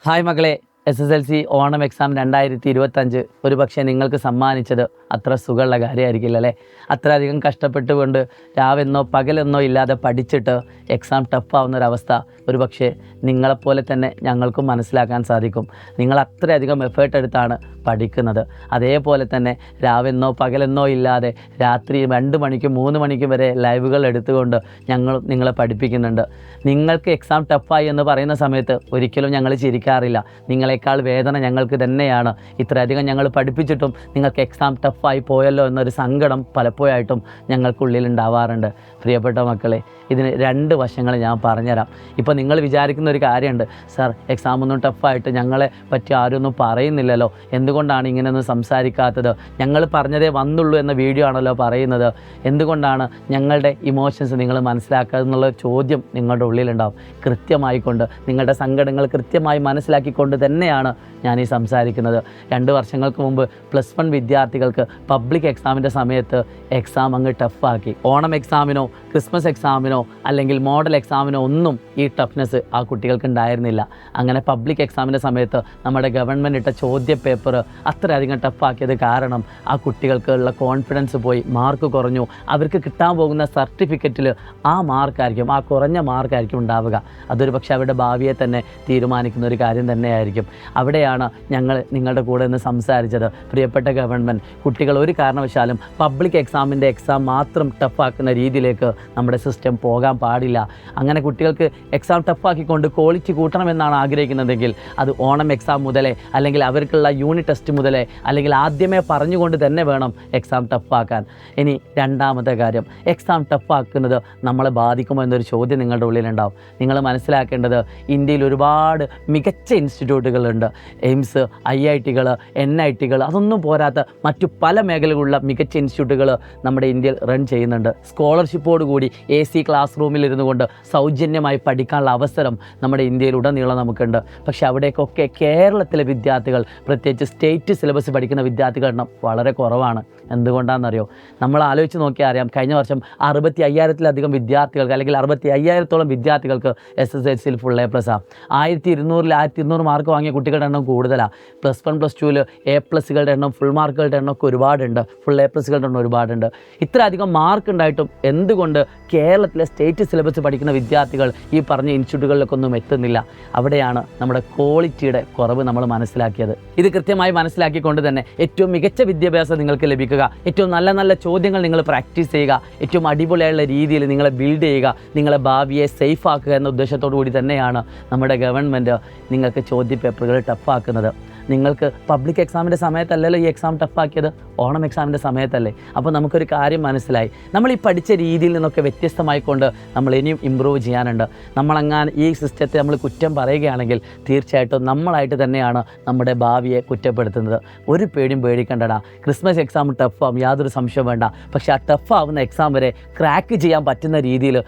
Hi മക്കളെ, SSLC Onam exam 2025 ഒരു പക്ഷേ നിങ്ങൾക്ക് സമ്മാനിച്ചത് അത്ര സുഖമുള്ള കാര്യമായിരിക്കില്ല അല്ലേ. അത്രയധികം കഷ്ടപ്പെട്ടുകൊണ്ട് രാവെന്നോ പകലെന്നോ ഇല്ലാതെ പഠിച്ചിട്ട് എക്സാം ടഫാവുന്നൊരവസ്ഥ ഒരു പക്ഷേ നിങ്ങളെപ്പോലെ തന്നെ ഞങ്ങൾക്കും മനസ്സിലാക്കാൻ സാധിക്കും. നിങ്ങൾ അത്രയധികം എഫേർട്ട് എടുത്താണ് പഠിക്കുന്നത്. അതേപോലെ തന്നെ രാവെന്നോ പകലെന്നോ ഇല്ലാതെ രാത്രി 2 മണിക്കും 3 മണിക്കും വരെ ലൈവുകൾ എടുത്തുകൊണ്ട് ഞങ്ങൾ നിങ്ങളെ പഠിപ്പിക്കുന്നുണ്ട്. നിങ്ങൾക്ക് എക്സാം ടഫായി എന്ന് പറയുന്ന സമയത്ത് ഒരിക്കലും ഞങ്ങൾ ചിരിക്കാറില്ല. നിങ്ങളെക്കാൾ വേദന ഞങ്ങൾക്ക് തന്നെയാണ്. ഇത്രയധികം ഞങ്ങൾ പഠിപ്പിച്ചിട്ടും നിങ്ങൾക്ക് എക്സാം ടഫായി പോയല്ലോ എന്നൊരു സങ്കടം പലപ്പോഴായിട്ടും ഞങ്ങൾക്കുള്ളിൽ ഉണ്ടാവാറുണ്ട്. പ്രിയപ്പെട്ട മക്കളെ, ഇതിന് 2 വശങ്ങൾ ഞാൻ പറഞ്ഞുതരാം. ഇപ്പോൾ നിങ്ങൾ വിചാരിക്കുന്ന ഒരു കാര്യമുണ്ട്, സാർ എക്സാം ഒന്നും ടഫായിട്ട് ഞങ്ങളെ പറ്റി ആരൊന്നും പറയുന്നില്ലല്ലോ, എന്തുകൊണ്ടാണ് ഇങ്ങനെയൊന്നും സംസാരിക്കാത്തത്, ഞങ്ങൾ പറഞ്ഞതേ വന്നുള്ളൂ എന്ന വീഡിയോ ആണല്ലോ പറയുന്നത്, എന്തുകൊണ്ടാണ് ഞങ്ങളുടെ ഇമോഷൻസ് നിങ്ങൾ മനസ്സിലാക്കുക എന്നുള്ള ചോദ്യം നിങ്ങളുടെ ഉള്ളിലുണ്ടാവും. കൃത്യമായിക്കൊണ്ട് നിങ്ങളുടെ സങ്കടങ്ങൾ കൃത്യമായി മനസ്സിലാക്കിക്കൊണ്ട് തന്നെയാണ് ഞാൻ ഈ സംസാരിക്കുന്നത്. 2 വർഷങ്ങൾക്ക് മുമ്പ് +1 വിദ്യാർത്ഥികൾക്ക് പബ്ലിക് എക്സാമിൻ്റെ സമയത്ത് എക്സാം അങ്ങ് ടഫാക്കി. ഓണം എക്സാമിനോ ക്രിസ്മസ് എക്സാമിനോ അല്ലെങ്കിൽ മോഡൽ എക്സാമിനോ ഒന്നും ഈ ടഫ്നെസ് ആ കുട്ടികൾക്ക് ഉണ്ടായിരുന്നില്ല. അങ്ങനെ പബ്ലിക് എക്സാമിൻ്റെ സമയത്ത് നമ്മുടെ ഗവൺമെൻറ് ഇട്ട ചോദ്യ പേപ്പർ അത്രയധികം ടഫാക്കിയത് കാരണം ആ കുട്ടികൾക്കുള്ള കോൺഫിഡൻസ് പോയി, മാർക്ക് കുറഞ്ഞു. അവർക്ക് കിട്ടാൻ പോകുന്ന സർട്ടിഫിക്കറ്റിൽ ആ മാർക്കായിരിക്കും, ആ കുറഞ്ഞ മാർക്കായിരിക്കും ഉണ്ടാവുക. അതൊരു പക്ഷേ അവരുടെ ഭാവിയെ തന്നെ തീരുമാനിക്കുന്ന ഒരു കാര്യം തന്നെയായിരിക്കും. അവിടെയാണ് ഞങ്ങൾ നിങ്ങളുടെ കൂടെ നിന്ന് സംസാരിച്ചത്. പ്രിയപ്പെട്ട ഗവൺമെൻറ്, കുട്ടികൾ ഒരു കാരണവശാലും പബ്ലിക് എക്സാമിൻ്റെ എക്സാം മാത്രം ടഫാക്കുന്ന രീതിയിലേക്ക് നമ്മുടെ സിസ്റ്റം പോകാൻ പാടില്ല. അങ്ങനെ കുട്ടികൾക്ക് എക്സാം ടഫാക്കിക്കൊണ്ട് ക്വാളിറ്റി കൂട്ടണമെന്നാണ് ആഗ്രഹിക്കുന്നതെങ്കിൽ അത് ഓണം എക്സാം മുതലേ അല്ലെങ്കിൽ അവർക്കുള്ള യൂണിറ്റ് ടെസ്റ്റ് മുതലേ അല്ലെങ്കിൽ ആദ്യമേ പറഞ്ഞുകൊണ്ട് തന്നെ വേണം എക്സാം ടഫാക്കാൻ. ഇനി രണ്ടാമത്തെ കാര്യം, എക്സാം ടഫാക്കുന്നത് നമ്മളെ ബാധിക്കുമോ എന്നൊരു ചോദ്യം നിങ്ങളുടെ ഉള്ളിലുണ്ടാവും. നിങ്ങൾ മനസ്സിലാക്കേണ്ടത്, ഇന്ത്യയിൽ ഒരുപാട് മികച്ച ഇൻസ്റ്റിറ്റ്യൂട്ടുകളുണ്ട്. എയിംസ്, IITകൾ, NITകൾ, അതൊന്നും പോരാത്ത മറ്റു പല മേഖലകളിലുള്ള മികച്ച ഇൻസ്റ്റിറ്റ്യൂട്ടുകൾ നമ്മുടെ ഇന്ത്യയിൽ റൺ ചെയ്യുന്നുണ്ട്. സ്കോളർഷിപ്പോട് കൂടി AC ക്ലാസ് റൂമിലിരുന്നു കൊണ്ട് സൗജന്യമായി പഠിക്കാനുള്ള അവസരം നമ്മുടെ ഇന്ത്യയിലുടനീളം നമുക്കുണ്ട്. പക്ഷേ അവിടേക്കൊക്കെ കേരളത്തിലെ വിദ്യാർത്ഥികൾ, പ്രത്യേകിച്ച് സ്റ്റേറ്റ് സിലബസ് പഠിക്കുന്ന വിദ്യാർത്ഥികളുടെ എണ്ണം വളരെ കുറവാണ്. എന്തുകൊണ്ടാണെന്നറിയോ? നമ്മൾ ആലോചിച്ച് നോക്കിയാൽ അറിയാം, കഴിഞ്ഞ വർഷം 65,000-ലധികം വിദ്യാർത്ഥികൾക്ക് അല്ലെങ്കിൽ 65,000-ഓളം വിദ്യാർത്ഥികൾക്ക് SSLCയിൽ ഫുൾ A+. 1200-ൽ 1200 മാർക്ക് വാങ്ങിയ കുട്ടികളുടെ എണ്ണം കൂടുതലാണ്. +1 +2-ൽ A+കളുടെ എണ്ണം, ഫുൾ മാർക്കുകളുടെ എണ്ണമൊക്കെ ഒരുപാടുണ്ട്, ഫുൾ A+കളുടെ എണ്ണം ഒരുപാടുണ്ട്. ഇത്ര അധികം മാർക്ക് ഉണ്ടായിട്ടും എന്തുകൊണ്ട് കേരളത്തിലെ സ്റ്റേറ്റ് സിലബസ് പഠിക്കുന്ന വിദ്യാർത്ഥികൾ ഈ പറഞ്ഞ ഇൻസ്റ്റിറ്റ്യൂട്ടുകളിലൊക്കെ ഒന്നും എത്തുന്നില്ല? അവിടെയാണ് നമ്മുടെ ക്വാളിറ്റിയുടെ കുറവ് നമ്മൾ മനസ്സിലാക്കിയത്. ഇത് കൃത്യമായി മനസ്സിലാക്കിക്കൊണ്ട് തന്നെ ഏറ്റവും മികച്ച വിദ്യാഭ്യാസം നിങ്ങൾക്ക് ലഭിക്കുക, ഏറ്റവും നല്ല നല്ല ചോദ്യങ്ങൾ നിങ്ങൾ പ്രാക്ടീസ് ചെയ്യുക, ഏറ്റവും അടിപൊളിയായുള്ള രീതിയിൽ നിങ്ങളെ ബിൽഡ് ചെയ്യുക, നിങ്ങളെ ഭാവിയെ സേഫ് ആക്കുക എന്ന ഉദ്ദേശത്തോടു കൂടി തന്നെയാണ് നമ്മുടെ ഗവൺമെൻറ് നിങ്ങൾക്ക് ചോദ്യ പേപ്പറുകൾ ടഫാക്കുന്നത്. നിങ്ങൾക്ക് പബ്ലിക് എക്സാമിൻ്റെ സമയത്തല്ലല്ലോ ഈ എക്സാം ടഫാക്കിയത്, ഓണം എക്സാമിൻ്റെ സമയത്തല്ലേ. അപ്പോൾ നമുക്കൊരു കാര്യം മനസ്സിലായി, നമ്മൾ ഈ പഠിച്ച രീതിയിൽ നിന്നൊക്കെ വ്യത്യസ്തമായിക്കൊണ്ട് നമ്മൾ ഇനിയും ഇമ്പ്രൂവ് ചെയ്യാനുണ്ട്. നമ്മളങ്ങനെ ഈ സിസ്റ്റത്തെ നമ്മൾ കുറ്റം പറയുകയാണെങ്കിൽ തീർച്ചയായിട്ടും നമ്മളായിട്ട് തന്നെയാണ് നമ്മുടെ ഭാവിയെ കുറ്റപ്പെടുത്തുന്നത്. ഒരു പേടിയും പേടിക്കണ്ടടാ. ക്രിസ്മസ് എക്സാം ടഫാവും, യാതൊരു സംശയം വേണ്ട. പക്ഷേ ആ ടഫാവുന്ന എക്സാം വരെ ക്രാക്ക് ചെയ്യാൻ പറ്റുന്ന രീതിയിൽ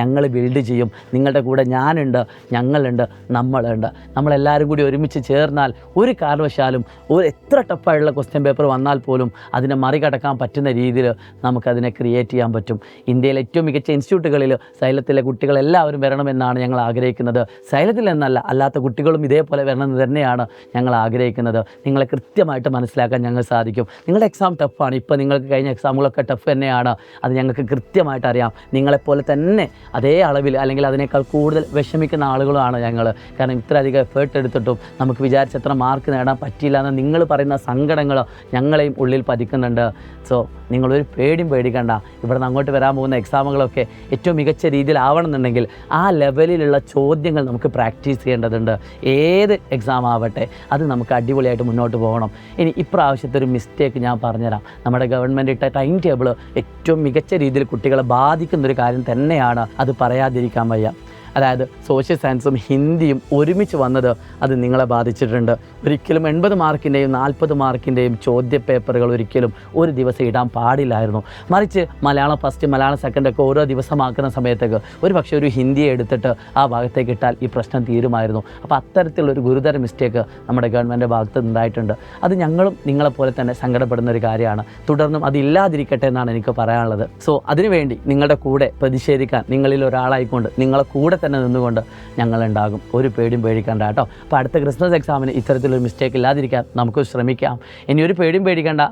ഞങ്ങൾ ബിൽഡ് ചെയ്യും. നിങ്ങളുടെ കൂടെ ഞാനുണ്ട്, ഞങ്ങളുണ്ട്, നമ്മളുണ്ട്. നമ്മളെല്ലാവരും കൂടി ഒരുമിച്ച് ചേർന്നാൽ ഒരു കാരണവശാലും എത്ര ടഫായുള്ള ക്വസ്റ്റ്യൻ പേപ്പർ വന്നാൽ പോലും അതിനെ മറികടക്കാൻ പറ്റുന്ന രീതിയിൽ നമുക്കതിനെ ക്രിയേറ്റ് ചെയ്യാൻ പറ്റും. ഇന്ത്യയിലെ ഏറ്റവും മികച്ച ഇൻസ്റ്റിറ്റ്യൂട്ടുകളിൽ സൈലത്തിലെ കുട്ടികളെല്ലാവരും വരണമെന്നാണ് ഞങ്ങൾ ആഗ്രഹിക്കുന്നത്. സൈലത്തിൽ എന്നല്ല, അല്ലാത്ത കുട്ടികളും ഇതേപോലെ വരണമെന്ന് തന്നെയാണ് ഞങ്ങൾ ആഗ്രഹിക്കുന്നത്. നിങ്ങളെ കൃത്യമായിട്ട് മനസ്സിലാക്കാൻ ഞങ്ങൾ സാധിക്കും. നിങ്ങളുടെ എക്സാം ടഫാണ്, ഇപ്പോൾ നിങ്ങൾക്ക് കഴിഞ്ഞ എക്സാമുകളൊക്കെ ടഫ് തന്നെയാണ്, അത് ഞങ്ങൾക്ക് കൃത്യമായിട്ട് അറിയാം. നിങ്ങളെപ്പോലെ തന്നെ അതേ അളവിൽ അല്ലെങ്കിൽ അതിനേക്കാൾ കൂടുതൽ വിഷമിക്കുന്ന ആളുകളാണ് ഞങ്ങൾ. കാരണം ഇത്രയധികം എഫേർട്ട് എടുത്തിട്ടും നമുക്ക് വിചാരിച്ചത്ര മാർക്ക് നേടാൻ പറ്റിയില്ല എന്ന് നിങ്ങൾ പറയുന്ന സങ്കടങ്ങൾ ഞങ്ങളെയും ഉള്ളിൽ പതിക്കുന്നുണ്ട്. സോ നിങ്ങളൊരു പേടിയും പേടിക്കണ്ട. ഇവിടെ നിന്ന് അങ്ങോട്ട് വരാൻ പോകുന്ന എക്സാമുകളൊക്കെ ഏറ്റവും മികച്ച രീതിയിലാവണമെന്നുണ്ടെങ്കിൽ ആ ലെവലിലുള്ള ചോദ്യങ്ങൾ നമുക്ക് പ്രാക്ടീസ് ചെയ്യേണ്ടതുണ്ട്. ഏത് എക്സാം ആവട്ടെ അത് നമുക്ക് അടിപൊളിയായിട്ട് മുന്നോട്ട് പോകണം. ഇനി ഇപ്രാവശ്യത്തെ ഒരു മിസ്റ്റേക്ക് ഞാൻ പറഞ്ഞുതരാം. നമ്മുടെ ഗവൺമെൻറ് ഇട്ട ടൈം ടേബിൾ ഏറ്റവും മികച്ച രീതിയിൽ കുട്ടികളെ ബാധിക്കുന്നൊരു കാര്യം തന്നെയാണ്, അത് പറയാതിരിക്കാൻ വയ്യ. അതായത് സോഷ്യൽ സയൻസും ഹിന്ദിയും ഒരുമിച്ച് വന്നത് അത് നിങ്ങളെ ബാധിച്ചിട്ടുണ്ട്. ഒരിക്കലും 80 മാർക്കിൻ്റെയും 40 മാർക്കിൻ്റെയും ചോദ്യ പേപ്പറുകൾ ഒരിക്കലും ഒരു ദിവസം ഇടാൻ പാടില്ലായിരുന്നു. മറിച്ച് മലയാളം ഫസ്റ്റ്, മലയാളം സെക്കൻഡ് ഒക്കെ ഓരോ ദിവസമാക്കുന്ന സമയത്തേക്ക് ഒരു പക്ഷേ ഒരു ഹിന്ദിയെ എടുത്തിട്ട് ആ ഭാഗത്തേക്ക് ഇട്ടാൽ ഈ പ്രശ്നം തീരുമായിരുന്നു. അപ്പോൾ അത്തരത്തിലുള്ളൊരു ഗുരുതര മിസ്റ്റേക്ക് നമ്മുടെ ഗവൺമെൻറ് ഭാഗത്ത് ഉണ്ടായിട്ടുണ്ട്. അത് ഞങ്ങളും നിങ്ങളെപ്പോലെ തന്നെ സങ്കടപ്പെടുന്ന ഒരു കാര്യമാണ്. തുടർന്നും അതില്ലാതിരിക്കട്ടെ എന്നാണ് എനിക്ക് പറയാനുള്ളത്. സോ അതിനുവേണ്ടി നിങ്ങളുടെ കൂടെ പ്രതിഷേധിക്കാൻ നിങ്ങളിൽ ഒരാളായിക്കൊണ്ട് നിങ്ങളെ കൂടെ തന്നെ നിന്നുകൊണ്ട് ഞങ്ങളുണ്ടാകും. ഒരു പേടിയും പേടിക്കണ്ട കേട്ടോ. അപ്പോൾ അടുത്ത ക്രിസ്മസ് എക്സാമിന് ഇത്തരത്തിലൊരു മിസ്റ്റേക്ക് ഇല്ലാതിരിക്കാൻ നമുക്ക് ശ്രമിക്കാം. ഇനി ഒരു പേടിയും പേടിക്കണ്ട.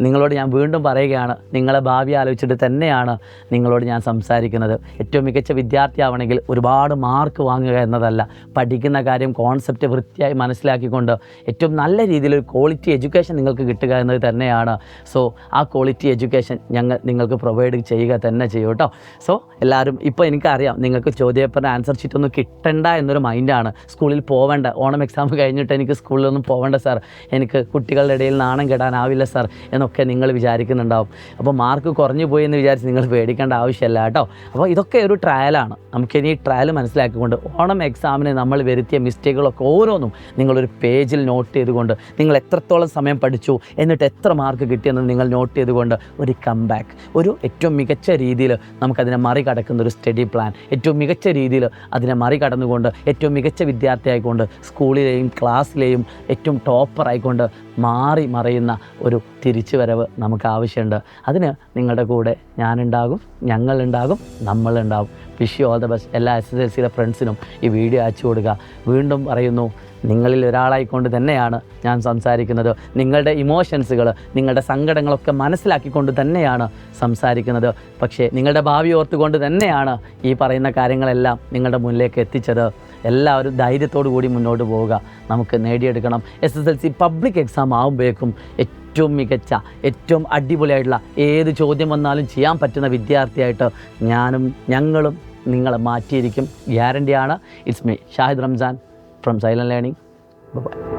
നിങ്ങളോട് ഞാൻ വീണ്ടും പറയുകയാണ്, നിങ്ങളെ ഭാവി ആലോചിച്ചിട്ട് തന്നെയാണ് നിങ്ങളോട് ഞാൻ സംസാരിക്കുന്നത്. ഏറ്റവും മികച്ച വിദ്യാർത്ഥിയാവണമെങ്കിൽ ഒരുപാട് മാർക്ക് വാങ്ങുക എന്നതല്ല, പഠിക്കുന്ന കാര്യം കോൺസെപ്റ്റ് വൃത്തിയായി മനസ്സിലാക്കിക്കൊണ്ട് ഏറ്റവും നല്ല രീതിയിലൊരു ക്വാളിറ്റി എഡ്യൂക്കേഷൻ നിങ്ങൾക്ക് കിട്ടുക എന്നത് തന്നെയാണ്. സോ ആ ക്വാളിറ്റി എഡ്യൂക്കേഷൻ ഞങ്ങൾ നിങ്ങൾക്ക് പ്രൊവൈഡ് ചെയ്യുക തന്നെ ചെയ്യും കേട്ടോ. സോ എല്ലാവരും ഇപ്പോൾ എനിക്കറിയാം നിങ്ങൾക്ക് ചോദ്യപേപ്പറിൻ്റെ ആൻസർ ഷീറ്റൊന്നും കിട്ടണ്ട എന്നൊരു മൈൻഡാണ്. സ്കൂളിൽ പോവേണ്ട, ഓണം എക്സാം കഴിഞ്ഞിട്ട് എനിക്ക് സ്കൂളിലൊന്നും പോവേണ്ട സാർ, എനിക്ക് കുട്ടികളുടെ ഇടയിൽ നാണം കെടാനാവില്ല സാർ എന്നൊക്കെ നിങ്ങൾ വിചാരിക്കുന്നുണ്ടാവും. അപ്പോൾ മാർക്ക് കുറഞ്ഞു പോയി എന്ന് വിചാരിച്ച് നിങ്ങൾ പേടിക്കേണ്ട ആവശ്യമില്ല കേട്ടോ. അപ്പോൾ ഇതൊക്കെ ഒരു ട്രയലാണ്. നമുക്കിനി ഈ ട്രയൽ മനസ്സിലാക്കിക്കൊണ്ട് ഓണം എക്സാമിന് നമ്മൾ വരുത്തിയ മിസ്റ്റേക്കുകളൊക്കെ ഓരോന്നും നിങ്ങളൊരു പേജിൽ നോട്ട് ചെയ്തുകൊണ്ട് നിങ്ങൾ എത്രത്തോളം സമയം പഠിച്ചു എന്നിട്ട് എത്ര മാർക്ക് കിട്ടിയെന്ന് നിങ്ങൾ നോട്ട് ചെയ്തുകൊണ്ട് ഒരു കംബാക്ക്, ഒരു ഏറ്റവും മികച്ച രീതിയിൽ നമുക്കതിനെ മറികടക്കുന്ന ഒരു സ്റ്റഡി പ്ലാൻ, ഏറ്റവും മികച്ച രീതിയിൽ അതിനെ മറികടന്നുകൊണ്ട് ഏറ്റവും മികച്ച വിദ്യാർത്ഥിയായിക്കൊണ്ട് സ്കൂളിലെയും ക്ലാസ്സിലെയും ഏറ്റവും ടോപ്പറായിക്കൊണ്ട് മാറി മറയുന്ന ഒരു തിരിച്ചുവരവ് നമുക്ക് ആവശ്യമുണ്ട്. അതിന് നിങ്ങളുടെ കൂടെ ഞാനുണ്ടാകും, ഞങ്ങളുണ്ടാകും, നമ്മളുണ്ടാകും. Wish you all the best. എല്ലാ SSLCയുടെ ഫ്രണ്ട്സിനും ഈ വീഡിയോ അയച്ചു കൊടുക്കുക. വീണ്ടും പറയുന്നു, നിങ്ങളിൽ ഒരാളായിക്കൊണ്ട് തന്നെയാണ് ഞാൻ സംസാരിക്കുന്നത്. നിങ്ങളുടെ ഇമോഷൻസുകൾ, നിങ്ങളുടെ സങ്കടങ്ങളൊക്കെ മനസ്സിലാക്കിക്കൊണ്ട് തന്നെയാണ് സംസാരിക്കുന്നത്. പക്ഷേ നിങ്ങളുടെ ഭാവി ഓർത്തുകൊണ്ട് തന്നെയാണ് ഈ പറയുന്ന കാര്യങ്ങളെല്ലാം നിങ്ങളുടെ മുന്നിലേക്ക് എത്തിച്ചത്. എല്ലാവരും ധൈര്യത്തോടു കൂടി മുന്നോട്ട് പോവുക. നമുക്ക് നേടിയെടുക്കണം. SSLC പബ്ലിക് എക്സാം ആകുമ്പോഴേക്കും ഏറ്റവും മികച്ച, ഏറ്റവും അടിപൊളിയായിട്ടുള്ള ഏത് ചോദ്യം വന്നാലും ചെയ്യാൻ പറ്റുന്ന വിദ്യാർത്ഥിയായിട്ട് ഞങ്ങളും നിങ്ങളെ മാറ്റിയിരിക്കും. ഗ്യാരണ്ടിയാണ്. It's me Shahid Ramzan from silent learning. By.